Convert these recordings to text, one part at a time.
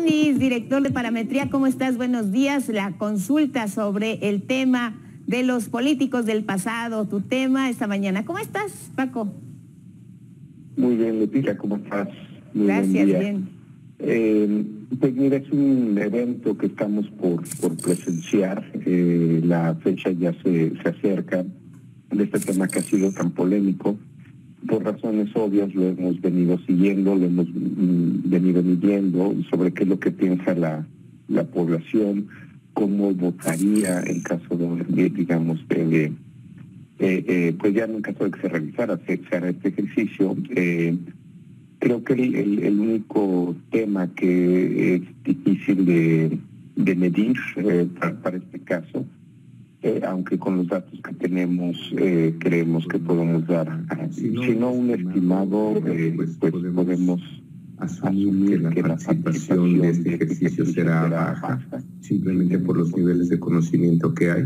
Muniz, director de Parametría, ¿cómo estás? Buenos días. La consulta sobre el tema de los políticos del pasado, tu tema esta mañana. ¿Cómo estás, Paco? Muy bien, Leticia, ¿cómo estás? Muy Gracias, bien. Pues mira, es un evento que estamos por presenciar. La fecha ya se acerca de este tema que ha sido tan polémico. Por razones obvias lo hemos venido siguiendo, lo hemos venido midiendo sobre qué es lo que piensa la población, cómo votaría en caso de digamos, pues ya en un caso de que se realizara este ejercicio. Creo que el único tema que es difícil de medir para este caso, aunque con los datos que tenemos creemos que podemos dar, si no un estimado, pues podemos asumir que la participación de este ejercicio será baja, simplemente por los niveles de conocimiento que hay.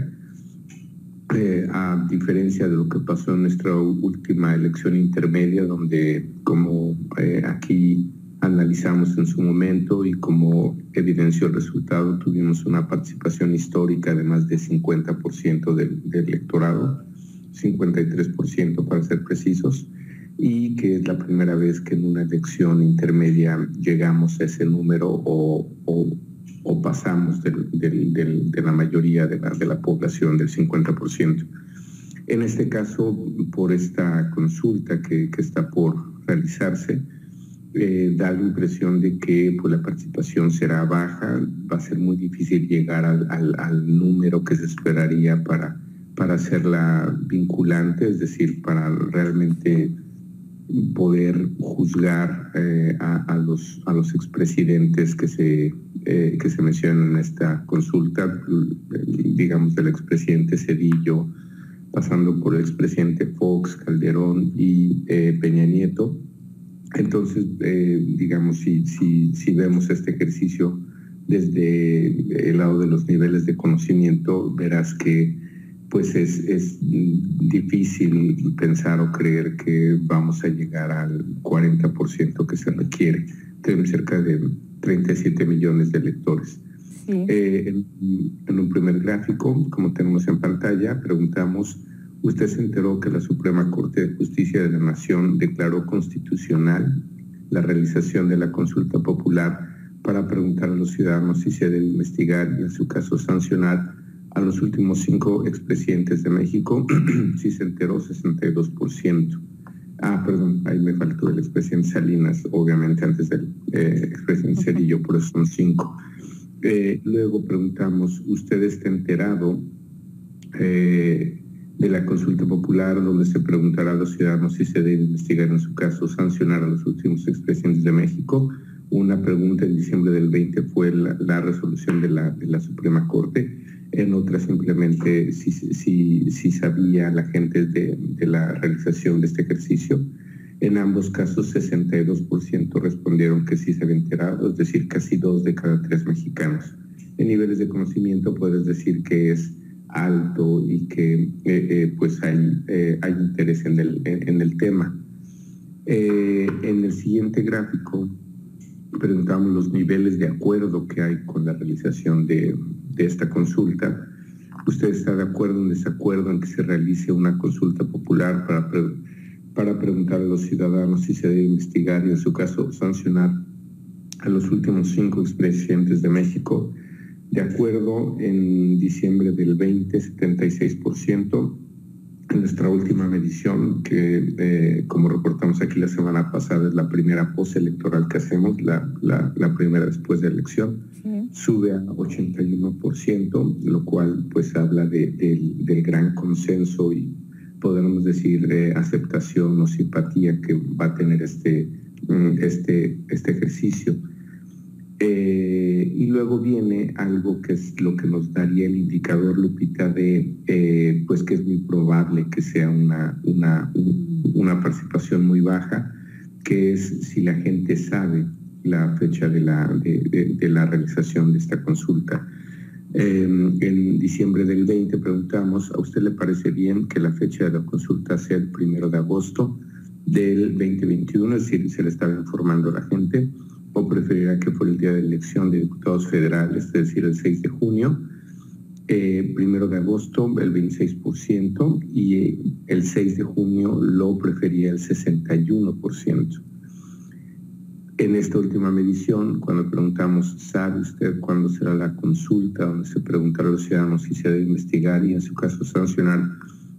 A diferencia de lo que pasó en nuestra última elección intermedia, donde como aquí analizamos en su momento y como evidenció el resultado, tuvimos una participación histórica de más de 50% del electorado, 53% para ser precisos, y que es la primera vez que en una elección intermedia llegamos a ese número o pasamos de la mayoría de la población, del 50%. En este caso, por esta consulta que está por realizarse, da la impresión de que pues, la participación será baja, va a ser muy difícil llegar al número que se esperaría para hacerla vinculante, es decir, para realmente poder juzgar a los expresidentes que se mencionan en esta consulta, digamos del expresidente Zedillo, pasando por el expresidente Fox, Calderón y Peña Nieto. Entonces, digamos, si vemos este ejercicio desde el lado de los niveles de conocimiento, verás que pues es difícil pensar o creer que vamos a llegar al 40% que se requiere. Tenemos cerca de 37 millones de electores. Sí. En un primer gráfico, como tenemos en pantalla, preguntamos: ¿usted se enteró que la Suprema Corte de Justicia de la Nación declaró constitucional la realización de la consulta popular para preguntar a los ciudadanos si se debe investigar y en su caso sancionar a los últimos 5 expresidentes de México? Sí se enteró, 62%. Perdón, ahí me faltó el expresidente Salinas, obviamente antes del expresidente Zedillo, por eso son 5. Luego preguntamos: ¿usted está enterado de la consulta popular donde se preguntará a los ciudadanos si se debe investigar, en su caso sancionar a los últimos expresidentes de México? Una pregunta en diciembre del 20 fue la resolución de la Suprema Corte. En otra simplemente si sabía la gente de la realización de este ejercicio. En ambos casos 62% respondieron que sí se había enterado, es decir, casi 2 de cada 3 mexicanos. En niveles de conocimiento puedes decir que es alto y que pues hay interés en el tema. En el siguiente gráfico preguntamos los niveles de acuerdo que hay con la realización de esta consulta. ¿Usted está de acuerdo o en desacuerdo en que se realice una consulta popular para preguntar a los ciudadanos si se debe investigar y en su caso sancionar a los últimos 5 expresidentes de México? De acuerdo, en diciembre del 20, 76%. En nuestra última medición, que como reportamos aquí la semana pasada, es la primera postelectoral que hacemos, la primera después de la elección, sube a 81%, lo cual pues habla del gran consenso y podemos decir aceptación o simpatía que va a tener este ejercicio. Y luego viene algo que es lo que nos daría el indicador, Lupita, de pues que es muy probable que sea una participación muy baja, que es si la gente sabe la fecha de la realización de esta consulta. En diciembre del 20 preguntamos: ¿a usted le parece bien que la fecha de la consulta sea el 1 de agosto del 2021? Es decir, se le estaba informando a la gente. o preferiría que fuera el día de elección de diputados federales, es decir, el 6 de junio. 1 de agosto el 26% y el 6 de junio lo prefería el 61%. En esta última medición, cuando preguntamos, ¿sabe usted cuándo será la consulta? Donde se preguntará a los ciudadanos si se debe investigar y en su caso sancionar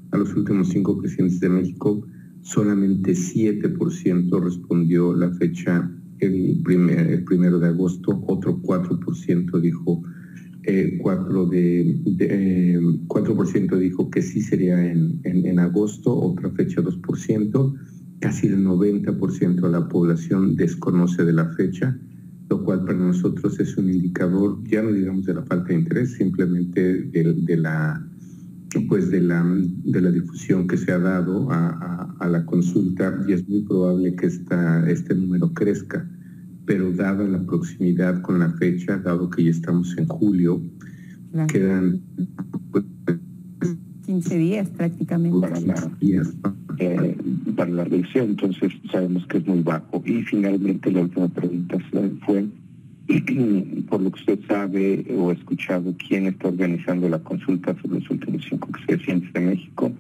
a los últimos 5 presidentes de México, solamente 7% respondió la fecha el 1 de agosto, otro 4% dijo 4% dijo que sí sería en agosto, otra fecha 2%, casi el 90% de la población desconoce de la fecha, lo cual para nosotros es un indicador, ya no digamos de la falta de interés, simplemente de la difusión que se ha dado a la consulta, y es muy probable que este número crezca. Pero dada la proximidad con la fecha, dado que ya estamos en julio, claro, quedan 15 días prácticamente. Para la elección, entonces sabemos que es muy bajo. Y finalmente la última pregunta fue, por lo que usted sabe o ha escuchado, ¿quién está organizando la consulta sobre los últimos 5 presidentes de México?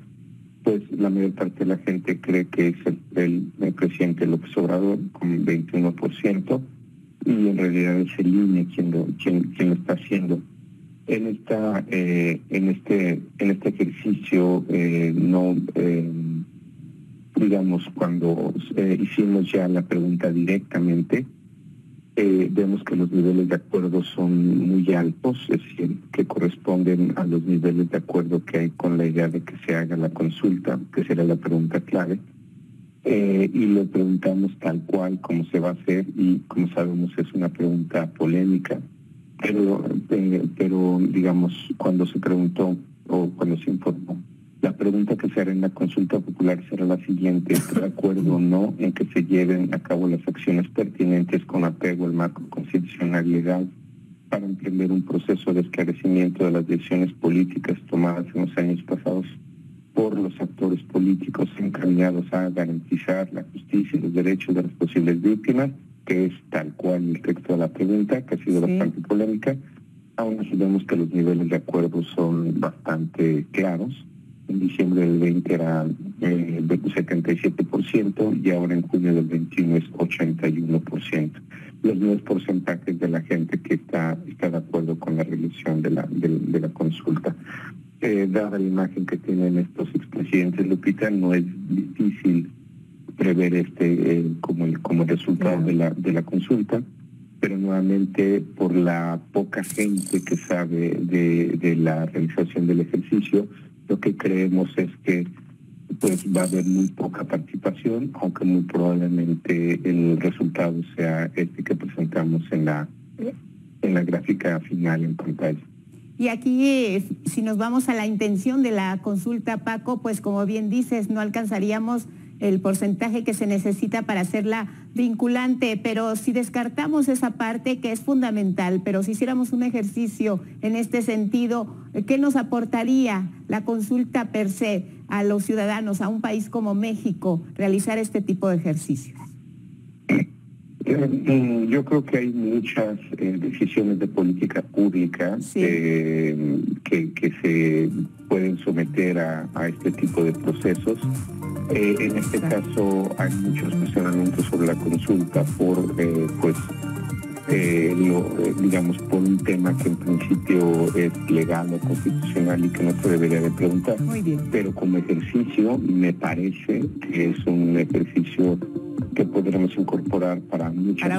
Pues la mayor parte de la gente cree que es el presidente López Obrador con 21%, y en realidad es el INE quien lo está haciendo. En este ejercicio digamos, cuando hicimos ya la pregunta directamente, vemos que los niveles de acuerdo son muy altos, es decir, que corresponden a los niveles de acuerdo que hay con la idea de que se haga la consulta, que será la pregunta clave. Y le preguntamos tal cual como se va a hacer, y como sabemos es una pregunta polémica, pero digamos, cuando se preguntó o cuando se informó, la pregunta que se hará en la consulta popular será la siguiente: ¿está de acuerdo o no en que se lleven a cabo las acciones pertinentes con apego al marco constitucional y legal para emprender un proceso de esclarecimiento de las decisiones políticas tomadas en los años pasados por los actores políticos encaminados a garantizar la justicia y los derechos de las posibles víctimas, que es tal cual el texto de la pregunta, que ha sido bastante polémica? Aún así vemos que los niveles de acuerdo son bastante claros. En diciembre del 20 era del 77% y ahora en junio del 21 es 81%. Los nuevos porcentajes de la gente que está de acuerdo con la realización de la consulta. Dada la imagen que tienen estos expresidentes, Lupita, no es difícil prever como resultado de la consulta, pero nuevamente por la poca gente que sabe de la realización del ejercicio, lo que creemos es que pues va a haber muy poca participación, aunque muy probablemente el resultado sea este que presentamos en la gráfica final en pantalla. Y aquí, si nos vamos a la intención de la consulta, Paco, pues como bien dices, no alcanzaríamos el porcentaje que se necesita para hacerla vinculante, pero si descartamos esa parte que es fundamental, pero si hiciéramos un ejercicio en este sentido, ¿qué nos aportaría la consulta per se a los ciudadanos, a un país como México, realizar este tipo de ejercicios? Yo creo que hay muchas decisiones de política pública que se pueden someter a este tipo de procesos. En este caso hay muchos cuestionamientos sobre la consulta por por un tema que en principio es legal o constitucional y que no se debería de preguntar. Muy bien. Pero como ejercicio me parece que es un ejercicio que podremos incorporar para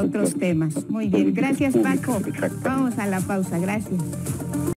otros temas. Muy bien, gracias Paco. Vamos a la pausa, gracias.